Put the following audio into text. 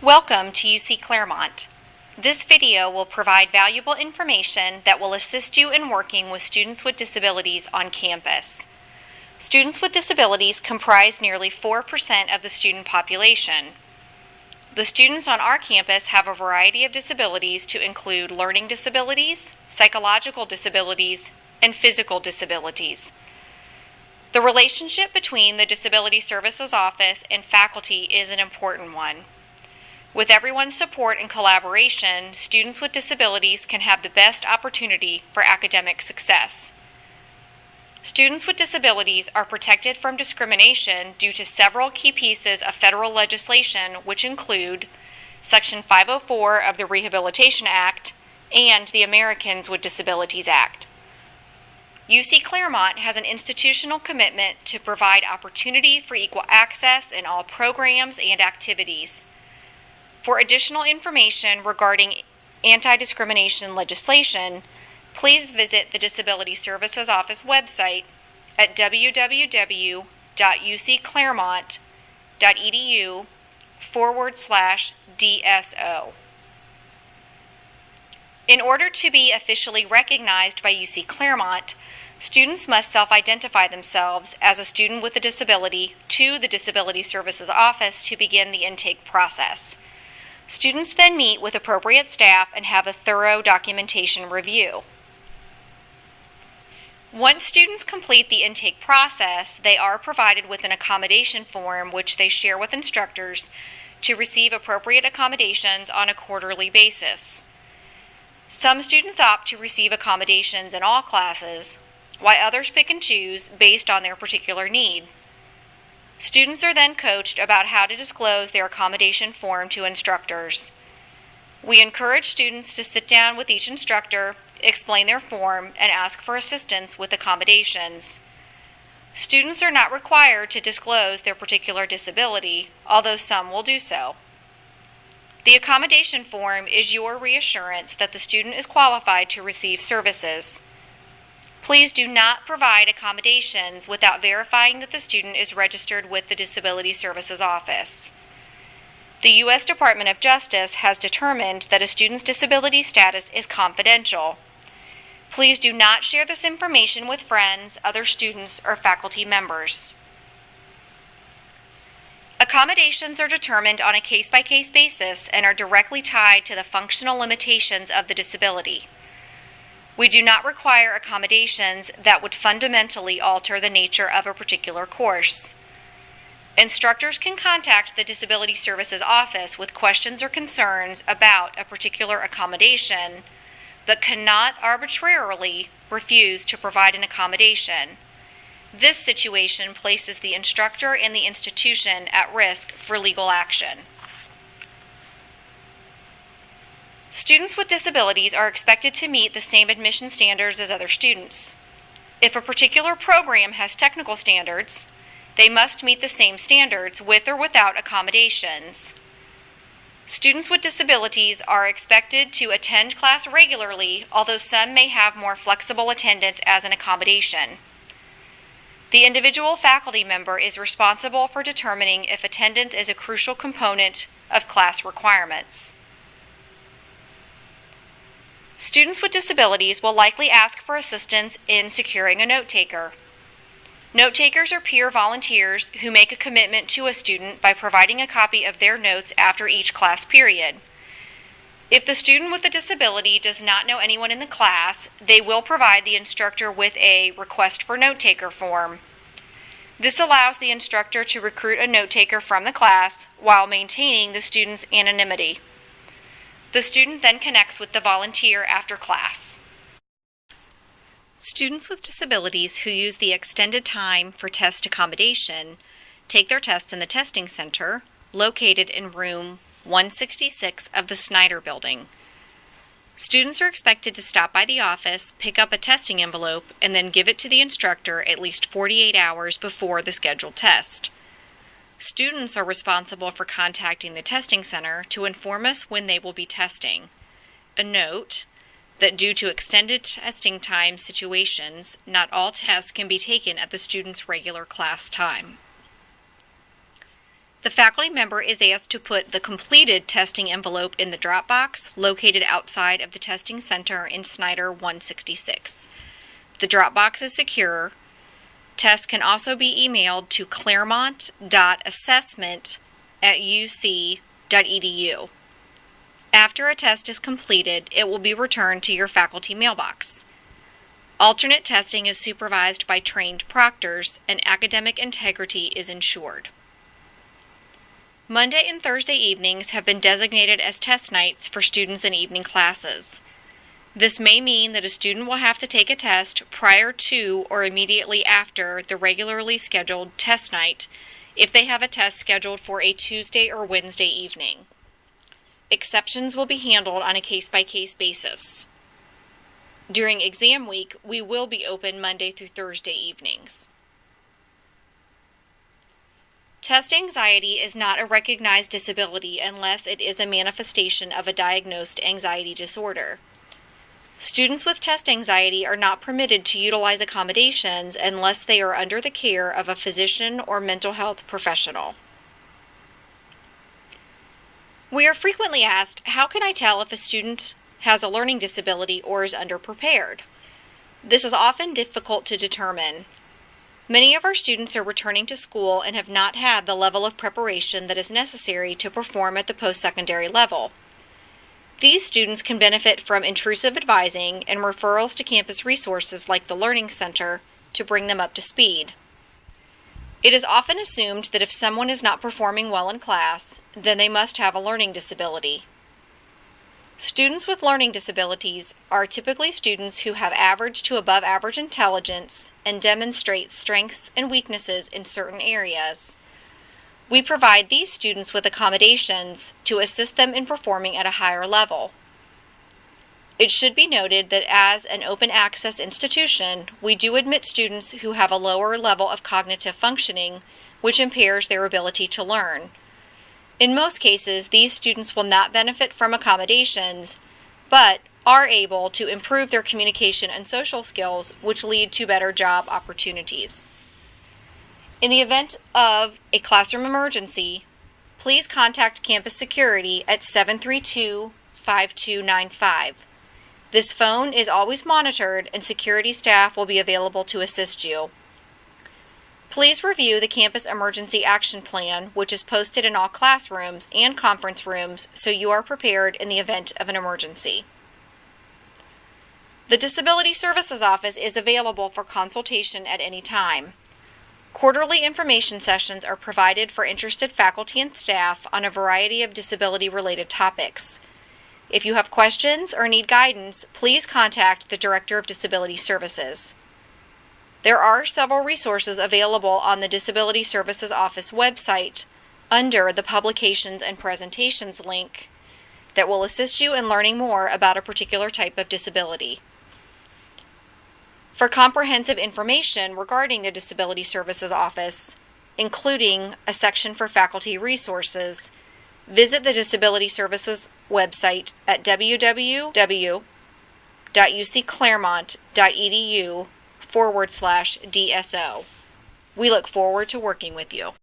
Welcome to UC Claremont. This video will provide valuable information that will assist you in working with students with disabilities on campus. Students with disabilities comprise nearly 4% of the student population. The students on our campus have a variety of disabilities to include learning disabilities, psychological disabilities, and physical disabilities. The relationship between the Disability Services Office and faculty is an important one. With everyone's support and collaboration, students with disabilities can have the best opportunity for academic success. Students with disabilities are protected from discrimination due to several key pieces of federal legislation, which include Section 504 of the Rehabilitation Act and the Americans with Disabilities Act. UC Claremont has an institutional commitment to provide opportunity for equal access in all programs and activities. For additional information regarding anti-discrimination legislation, please visit the Disability Services Office website at www.ucclaremont.edu/DSO. In order to be officially recognized by UC Claremont, students must self-identify themselves as a student with a disability to the Disability Services Office to begin the intake process. Students then meet with appropriate staff and have a thorough documentation review. Once students complete the intake process, they are provided with an accommodation form which they share with instructors to receive appropriate accommodations on a quarterly basis. Some students opt to receive accommodations in all classes, while others pick and choose based on their particular need. Students are then coached about how to disclose their accommodation form to instructors. We encourage students to sit down with each instructor, explain their form, and ask for assistance with accommodations. Students are not required to disclose their particular disability, although some will do so. The accommodation form is your reassurance that the student is qualified to receive services. Please do not provide accommodations without verifying that the student is registered with the Disability Services Office. The U.S. Department of Justice has determined that a student's disability status is confidential. Please do not share this information with friends, other students, or faculty members. Accommodations are determined on a case-by-case basis and are directly tied to the functional limitations of the disability. We do not require accommodations that would fundamentally alter the nature of a particular course. Instructors can contact the Disability Services Office with questions or concerns about a particular accommodation, but cannot arbitrarily refuse to provide an accommodation. This situation places the instructor and the institution at risk for legal action. Students with disabilities are expected to meet the same admission standards as other students. If a particular program has technical standards, they must meet the same standards with or without accommodations. Students with disabilities are expected to attend class regularly, although some may have more flexible attendance as an accommodation. The individual faculty member is responsible for determining if attendance is a crucial component of class requirements. Students with disabilities will likely ask for assistance in securing a note taker. Note takers are peer volunteers who make a commitment to a student by providing a copy of their notes after each class period. If the student with a disability does not know anyone in the class, they will provide the instructor with a request for note taker form. This allows the instructor to recruit a note taker from the class while maintaining the student's anonymity. The student then connects with the volunteer after class. Students with disabilities who use the extended time for test accommodation take their tests in the testing center located in room 166 of the Snyder Building. Students are expected to stop by the office, pick up a testing envelope, and then give it to the instructor at least 48 hours before the scheduled test. Students are responsible for contacting the testing center to inform us when they will be testing. A note that due to extended testing time situations, not all tests can be taken at the student's regular class time. The faculty member is asked to put the completed testing envelope in the drop box located outside of the testing center in Snyder 166. The drop box is secure. Tests can also be emailed to claremont.assessment@uc.edu. After a test is completed, it will be returned to your faculty mailbox. Alternate testing is supervised by trained proctors, and academic integrity is ensured. Monday and Thursday evenings have been designated as test nights for students in evening classes. This may mean that a student will have to take a test prior to or immediately after the regularly scheduled test night if they have a test scheduled for a Tuesday or Wednesday evening. Exceptions will be handled on a case-by-case basis. During exam week, we will be open Monday through Thursday evenings. Test anxiety is not a recognized disability unless it is a manifestation of a diagnosed anxiety disorder. Students with test anxiety are not permitted to utilize accommodations unless they are under the care of a physician or mental health professional. We are frequently asked, how can I tell if a student has a learning disability or is underprepared? This is often difficult to determine. Many of our students are returning to school and have not had the level of preparation that is necessary to perform at the post-secondary level. These students can benefit from intrusive advising and referrals to campus resources like the Learning Center to bring them up to speed. It is often assumed that if someone is not performing well in class, then they must have a learning disability. Students with learning disabilities are typically students who have average to above average intelligence and demonstrate strengths and weaknesses in certain areas. We provide these students with accommodations to assist them in performing at a higher level. It should be noted that as an open access institution, we do admit students who have a lower level of cognitive functioning, which impairs their ability to learn. In most cases, these students will not benefit from accommodations, but are able to improve their communication and social skills, which lead to better job opportunities. In the event of a classroom emergency, please contact campus security at 732-5295. This phone is always monitored and security staff will be available to assist you. Please review the Campus Emergency Action Plan, which is posted in all classrooms and conference rooms so you are prepared in the event of an emergency. The Disability Services Office is available for consultation at any time. Quarterly information sessions are provided for interested faculty and staff on a variety of disability-related topics. If you have questions or need guidance, please contact the Director of Disability Services. There are several resources available on the Disability Services Office website under the Publications and Presentations link that will assist you in learning more about a particular type of disability. For comprehensive information regarding the Disability Services Office, including a section for faculty resources, visit the Disability Services website at www.ucclaremont.edu/DSO. We look forward to working with you.